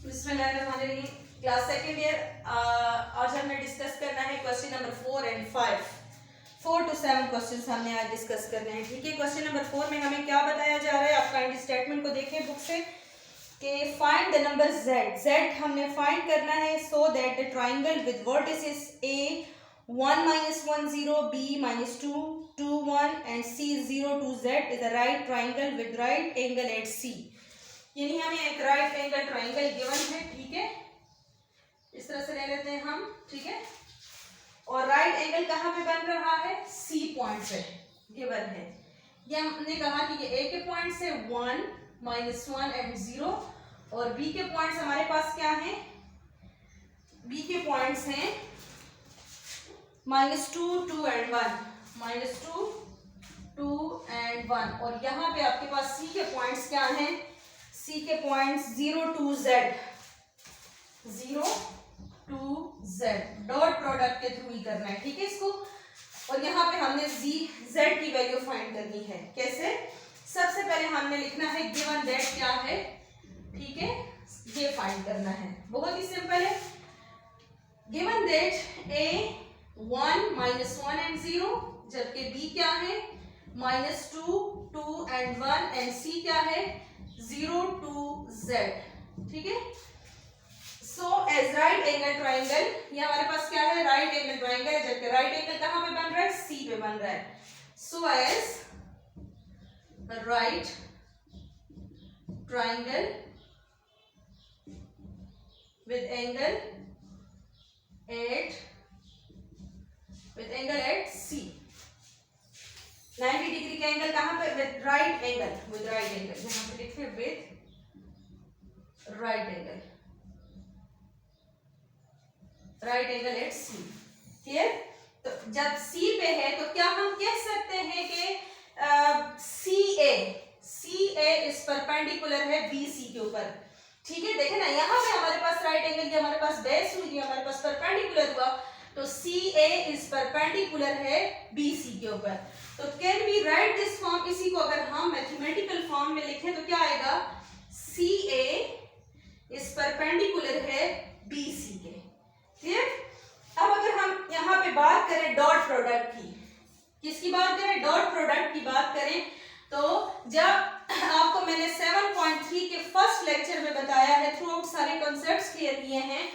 बिस्मिल्लाहिर्रहमानिर्रहीम। Class second year, आज हमने डिस्कस करना है question number 4 and 5। 4 to 7 questions हमने आज डिस्कस करने हैं। ठीक है, क्वेश्चन नंबर 4 में हमें क्या बताया जा रहा है, आप काइंड स्टेटमेंट को देखें बुक से कि फाइंड द नंबर z हमने फाइंड करना है so that the triangle with vertices a 1 -1 0 b -2 2 1 and c 0 2 z is a right triangle with right angle at c। यानी हमें एक राइट एंगल ट्राइंगल गिवन है। ठीक है, इस तरह से ले लेते हैं हम। ठीक है, और राइट एंगल कहाँ पे बन रहा है, सी पॉइंट पे गिवन है। ये हमने कहा कि ये ए के पॉइंट से 1 -1 एंड 0 और बी के पॉइंट्स हमारे पास क्या हैं, बी के पॉइंट्स हैं -2 2 एंड 1 -2 2 एंड 1 और यहाँ पे आपके पास सी के पॉइंट्स क्या हैं, सी के points 0 2 z 0 2 z dot product के थ्रू ही करना है। ठीक है इसको, और यहाँ पे हमने z की वैल्यू फाइंड करनी है। कैसे, सबसे पहले हमने लिखना है गिवन दैट क्या है। ठीक है, ये फाइंड करना है, बहुत ही सिंपल है। गिवन दैट a 1 -1 एंड 0 जबकि b क्या है -2 2 एंड 1 एंड c क्या है 0 2 z। ठीक है, so as right angle triangle, ये हमारे पास क्या है, राइट एंगल ट्राइंगल है, जबकि राइट एंगल कहां पे बन रहा है, सी पे बन रहा है। So as right triangle with angle at C, 90 degree का एंगल कहां पे, विद राइट एंगल, यहां पे लिखे with right angle at C. Clear, तो जब सी पे है तो क्या हम कह सकते हैं कि सी ए इस परपेंडिकुलर है बी सी के ऊपर। ठीक है, देखें ना, यहाँ पे हमारे पास राइट एंगल की हमारे पास बेस हुई, हमारे पास परपेंडिकुलर हुआ, तो सी ए इस परपेंडिकुलर है बी सी के ऊपर। तो can we write this form, इसी को अगर हम मैथमेटिकल फॉर्म में लिखें तो क्या आएगा, सी ए इस परपेंडिकुलर है बी सी के। क्लियर, अब अगर हम यहाँ पे बात करें डॉट प्रोडक्ट की, किसकी बात करें, डॉट प्रोडक्ट की बात करें, तो जब आपको मैंने 7.3 के फर्स्ट लेक्चर में बताया है, थ्रू आउट सारे कॉन्सेप्ट्स क्लियर किए हैं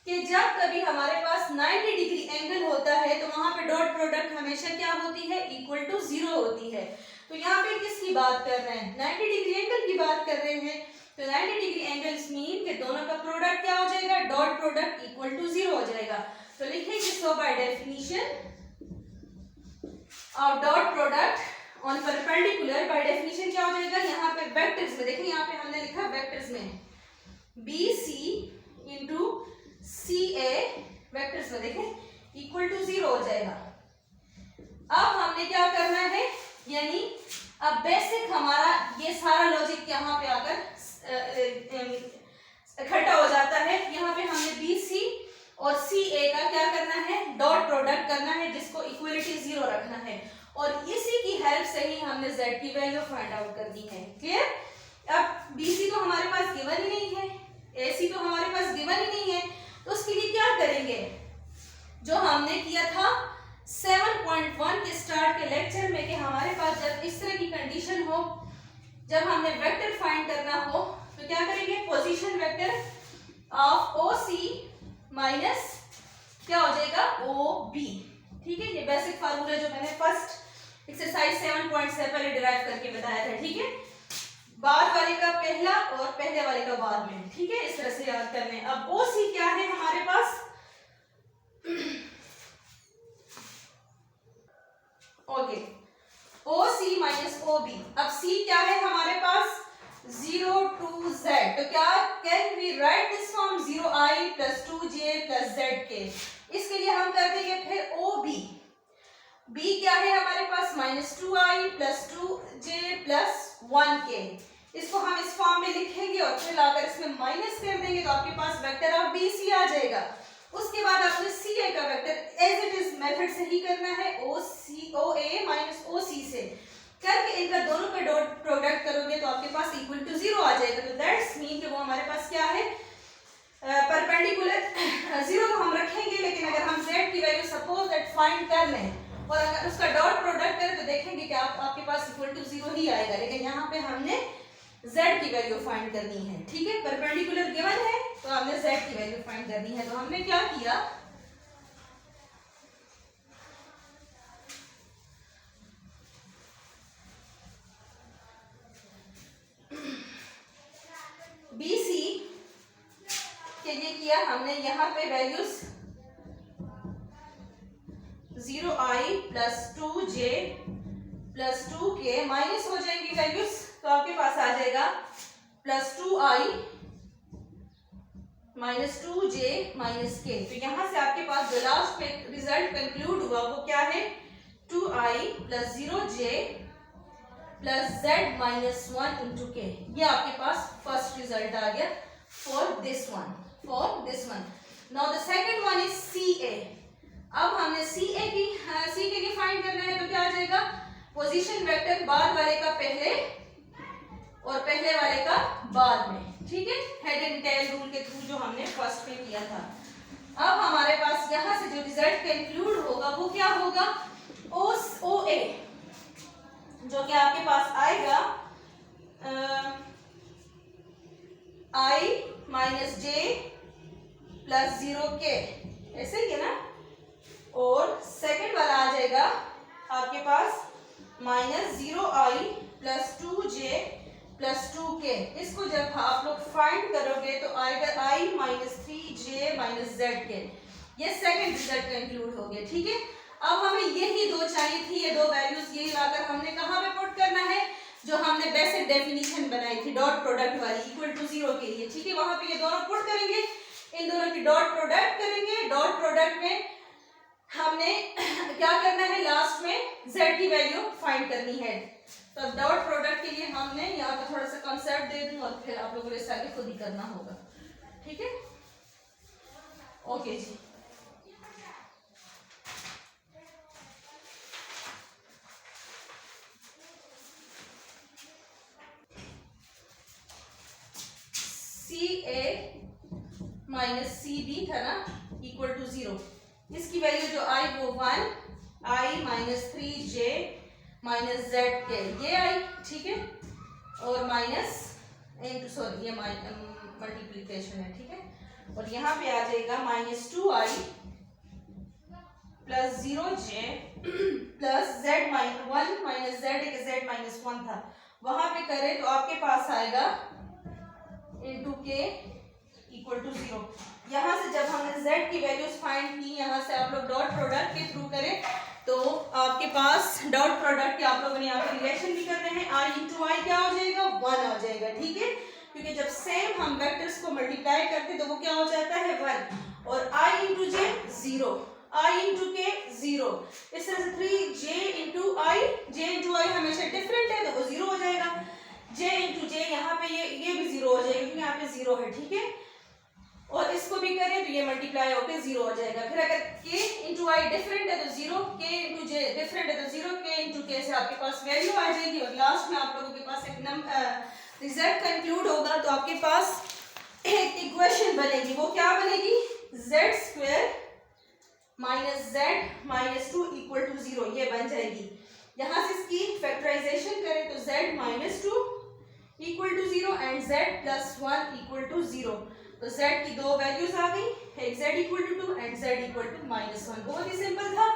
कि जब कभी हमारे पास 90 डिग्री एंगल होता है तो वहां पे डॉट प्रोडक्ट हमेशा क्या होती है, इक्वल टू 0 होती है। तो यहाँ पे किसकी बात कर रहे हैं, 90 डिग्री एंगल की बात कर रहे हैं। तो 90 डिग्री एंगल्स मीन कि दोनों का प्रोडक्ट क्या हो जाएगा, डॉट प्रोडक्ट इक्वल टू 0 हो जाएगा। तो लिखेंगे so by definition of dot product on perpendicular, by definition क्या हो जाएगा, यहाँ पे वेक्टर्स में देखिए, यहाँ पे हमने लिखा वेक्टर्स में बी सी इंटू सी ए, वेक्टर्स में देखें इक्वल टू 0 हो जाएगा। अब हमने क्या करना है, यानी अब बेसिक हमारा ये सारा लॉजिक यहाँ पे आकर इकट्ठा हो जाता है। यहाँ पे हमने बी सी और सी ए का क्या करना है, डॉट प्रोडक्ट करना है, जिसको इक्वलिटी 0 रखना है, और इसी की हेल्प से ही हमने z की वैल्यू फाइंड आउट करनी है। क्लियर, अब बी सी तो हमारे पास गिवन ही नहीं है, ए सी तो हमारे पास गिवन ही नहीं है, तो उसके लिए क्या करेंगे, जो हमने किया था 7.1 के स्टार्ट के लेक्चर में कि हमारे पास जब इस तरह की कंडीशन हो, जब हमने वेक्टर फाइंड करना हो, तो क्या करेंगे, position vector of O C minus क्या हो जाएगा, ओ बी। ठीक है, ये बेसिक फार्मूला जो मैंने फर्स्ट एक्सरसाइज 7 से पहले डिराइव करके बताया था। ठीक है, बाद वाले का पहला और पहले वाले का बाद में। ठीक है, इस तरह से याद करने। अब ओ सी क्या है हमारे पास, ओके, ओ सी माइनस ओ बी। अब सी क्या है हमारे पास, 0 2 z, तो क्या can we write this form 0i + 2j + zk। इसके लिए हम कर देंगे फिर ओ बी, बी क्या है हमारे पास, -2i + 2j + 1k। इसको हम इस फॉर्म में लिखेंगे और फिर लाकर इसमें माइनस कर देंगे, तो आपके पास वेक्टर ऑफ बी सी आ जाएगा। उसके बाद आपने सी ए का vector as it is method से ही करना है, ओ ए माइनस ओ सी से करके इनका दोनों का डॉट प्रोडक्ट करोगे तो आपके पास इक्वल टू 0 आ जाएगा। तो दैट्स मीन कि वो हमारे पास क्या है, और अगर उसका डॉट प्रोडक्ट करें तो देखेंगे कि आपके पास इक्वल टू 0 ही आएगा, लेकिन यहाँ पे हमने z की वैल्यू फाइंड करनी है, ठीक है। परपेंडिकुलर गिवन है तो हमने z की वैल्यू फाइंड करनी है। तो हमने क्या किया, BC के लिए किया हमने यहाँ पे values 0i plus 2j plus 2k minus हो जाएंगी वैल्यूज, तो आपके पास आ जाएगा plus 2i minus 2j minus k। तो यहां से आपके पास जो लास्ट में रिजल्ट कंक्लूड हुआ वो क्या है, 2i plus 0j plus z minus 1 into k। ये आपके पास फर्स्ट रिजल्ट आ गया for this one, now the second one is CA। अब हमने CA की फाइंड करना है, तो क्या आ जाएगा, पोजीशन वेक्टर बाद वाले का पहले और पहले वाले का बाद में, ठीक है, हेड एंड टेल रूल के थ्रू जो हमने फर्स्ट में किया था। अब हमारे पास यहां से जो रिजल्ट कंक्लूड होगा वो क्या होगा, OA, जो कि आपके पास आएगा I minus j plus 0k, ऐसे ही है ना। और सेकंड वाला आ जाएगा आपके पास minus 0i plus 2j plus 2k। इसको जब आप लोग फाइंड करोगे तो आएगा i minus 3j minus zk। ये सेकंड रिजल्ट कंक्लूड हो गया, ठीक है। अब हमें यही दो चाहिए थी, ये दो वैल्यूज यही लाकर हमने कहाँ पे पुट करना है, जो हमने बेसिक डेफिनेशन बनाई थी डॉट प्रोडक्ट वाली इक्वल टू 0 के लिए, ठीक है। वहां पे ये दोनों पुट करेंगे, इन दोनों की डॉट प्रोडक्ट करेंगे। डॉट प्रोडक्ट में हमने क्या करना है, लास्ट में z की वैल्यू फाइंड करनी है। तो डॉट प्रोडक्ट के लिए हमने यहाँ पे थोड़ा सा कॉन्सेप्ट दे दूं और फिर आप लोगों को इस आगे खुद ही करना होगा, ठीक है। ओके जी, CA माइनस CB था ना इक्वल टू 0। इसकी वैल्यू जो आई वो 1, I minus 3j minus zk ये आई, ठीक है। और माइनस सॉरी ये मल्टीप्लीकेशन है, ठीक है। और यहाँ पे आ जाएगा minus 2i plus 0j plus z minus 1 minus z minus 1 था, वहां पे करें तो आपके पास आएगा इंटू k इक्वल टू 0। यहाँ से जब हमने z की वैल्यूज फाइंड की, यहाँ से आप लोग डॉट प्रोडक्ट के थ्रू करें तो आपके पास डॉट प्रोडक्ट के आप लोगों ने यहाँ पे रिलेशन भी करने हैं, i इंटू आई क्या हो जाएगा, 1 हो जाएगा, ठीक है। क्योंकि जब सेम हम वेक्टर्स को मल्टीप्लाई करते तो वो क्या हो जाता है 1, और i into j 0, i into k 0। इस तरह से 3j इंटू आई, j इंटू आई हमेशा डिफरेंट है तो वो 0 हो जाएगा। j इंटू j यहाँ पे ये भी 0 हो जाएगा क्योंकि यहाँ पे 0 है, ठीक है। और इसको भी करें तो ये मल्टीप्लाई होकर 0 हो जाएगा। फिर अगर k इंटू आई डिफरेंट है तो 0, k इंटू j डिफरेंट है तो 0, k इंटू k से आपके पास वैल्यू आ जाएगी। और लास्ट में आप लोगों के पास एक रिजल्ट कंक्लूड होगा तो आपके पास एक इक्वेशन बनेगी, वो क्या बनेगी, z square minus z minus 2 equal to 0, ये बन जाएगी। यहाँ से इसकी फैक्टराइजेशन करें तो z minus 2 equal to 0 and z plus 1 equal to 0। तो z की दो वैल्यूज आ गई, एक z equal to 2 and z equal to minus 1। बहुत ही सिंपल था।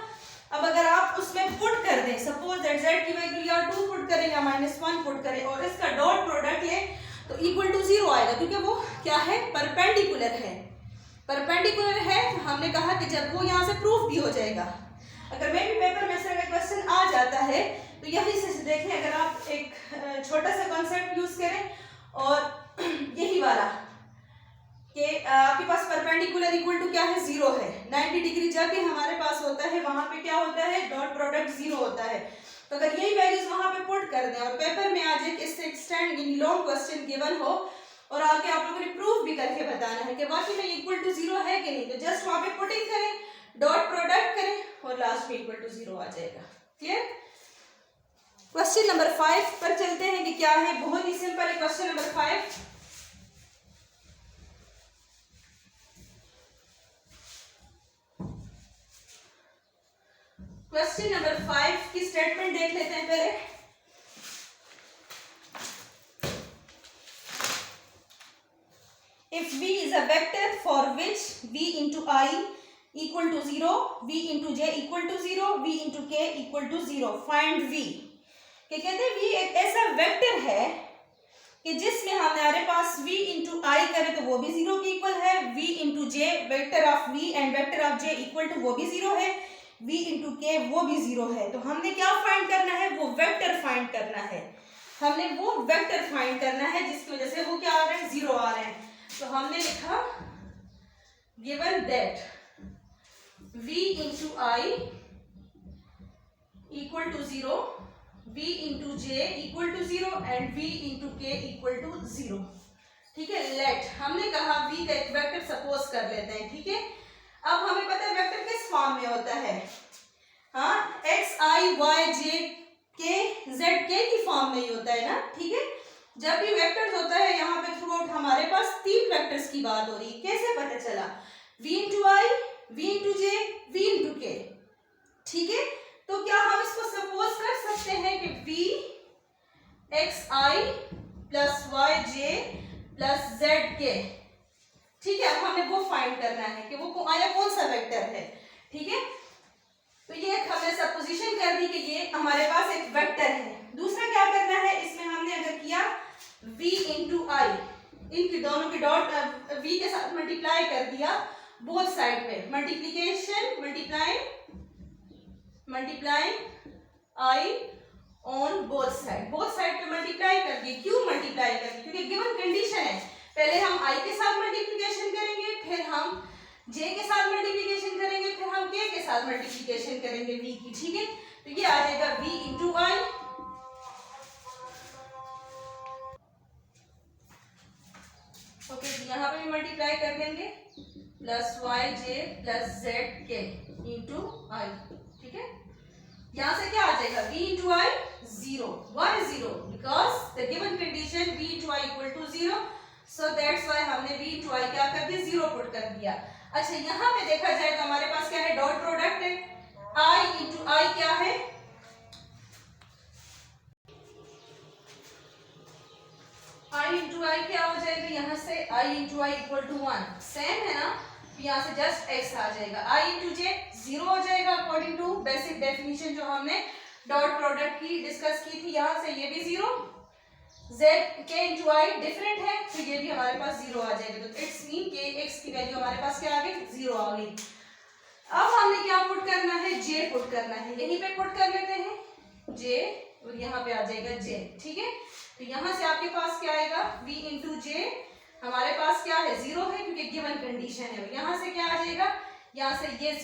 अब अगर आप उसमें पुट कर दें, सपोज दैट z की वैल्यू या 2 पुट करें या माइनस 1 पुट करें और इसका डॉट प्रोडक्ट ले तो इक्वल टू 0 आएगा, क्योंकि वो क्या है, परपेंडिकुलर है। परपेंडिकुलर है तो हमने कहा कि जब वो यहाँ से प्रूफ भी हो जाएगा। अगर मे भी पेपर में से क्वेश्चन आ जाता है तो यही से देखें, अगर आप एक छोटा सा कॉन्सेप्ट यूज करें और यही वाला कि आपके पास परपेंडिकुलर इक्वल टू क्या है, 0 है। 90 डिग्री जब भी हमारे पास होता है वहां पे क्या होता है, डॉट प्रोडक्ट 0 होता है। तो अगर यही वैल्यूज वहां पे पुट कर दें और पेपर में आ जाए कि इससे extend in long question given हो और आगे आप लोगों ने प्रूफ भी करके बताना है कि वाकई में इक्वल टू 0 है कि नहीं, तो जस्ट वहां पे पुटिंग करें, डॉट प्रोडक्ट करें और लास्ट में इक्वल टू 0 आ जाएगा। क्लियर। क्वेश्चन नंबर 5 पर चलते हैं कि क्या है। बहुत ही सिंपल है क्वेश्चन नंबर 5। क्वेश्चन नंबर 5 की स्टेटमेंट देख लेते हैं पहले। If V is a vector for which V into I equal to 0, V into J equal to 0, V into K equal to 0, find V। क्या कहते हैं, V एक ऐसा वेक्टर है कि जिसमें हमारे पास V into I करें तो वो भी 0 के इक्वल है, V into J vector of V and vector of J equal to वो भी 0 है, V into K वो भी 0 है। तो हमने क्या फाइंड करना है, वो वेक्टर फाइंड करना है। हमने वो वेक्टर फाइंड करना है जिसकी वजह से वो क्या आ रहे हैं, 0 आ रहे हैं। तो हमने लिखा given that V into I equal to 0, V into J equal to 0 and V into K equal to 0। ठीक है, लेट हमने कहा V का एक वेक्टर सपोज कर लेते हैं। ठीक है, अब हमें पता है वेक्टर किस फॉर्म में होता है, हाँ, x I y j k z k की फॉर्म में ही होता है ना। ठीक है, जब भी वेक्टर्स होता है यहाँ पे थ्रू आउट हमारे पास 3 वेक्टर्स की बात हो रही है। कैसे पता चला, v into I, v into j, v into k। ठीक है, तो क्या हम इसको सपोज कर सकते हैं कि v x I plus y j plus z k। ठीक है, अब हमें वो फाइंड करना है कि वो आया कौन सा वेक्टर है। ठीक है, तो ये हमने सपोजिशन कर दी कि ये हमारे पास एक वेक्टर है। दूसरा क्या करना है, इसमें हमने अगर किया v into I, इनकी दोनों की डॉट v के साथ मल्टीप्लाई कर दिया बोथ साइड पे, multiplication multiplying I on both side पे मल्टीप्लाई कर दिए। क्यों मल्टीप्लाई कर दिए, क्योंकि गिवन कंडीशन है, पहले हम I के साथ मल्टीप्लीकेशन करेंगे, फिर हम J के साथ मल्टीप्लीकेशन करेंगे, फिर हम K के साथ मल्टीप्लीकेशन करेंगे V की। ठीक है, तो ये आ जाएगा v into I ओके, यहाँ पे भी मल्टीप्लाई कर देंगे प्लस वाई जे प्लस जेड के इंटू आई। ठीक है, यहाँ से क्या आ जाएगा, v into I 0, why 0, because the given condition v into I equal to 0, so that's why हमने v into I क्या कर दिया, 0 पुट कर दिया। अच्छा, यहाँ पे देखा जाए तो हमारे पास क्या है, डॉट प्रोडक्ट है, I इंटू आई क्या है, I इंटू आई क्या हो जाएगा, यहाँ से I into I equal to 1, same है ना, यहाँ से जस्ट x आ जाएगा। I इंटू जे 0 हो जाएगा अकॉर्डिंग टू बेसिक डेफिनेशन जो हमने डॉट प्रोडक्ट की डिस्कस की थी, यहाँ से ये भी 0, z k इंटू आई डिफरेंट है तो ये भी हमारे पास 0 आ जाएगा। तो इट्स मीन के x की वैल्यू हमारे पास क्या आ गई, 0 आ गई। अब हमने क्या पुट करना है, j पुट करना है, यहीं पे पुट कर लेते हैं j और यहाँ पे आ जाएगा j। ठीक है, तो यहाँ से आपके पास क्या आएगा, v इंटू जे, हमारे पास क्या है 0 है क्योंकि गिवन कंडीशन है। यहाँ से क्या आ जाएगा, यहाँ से ये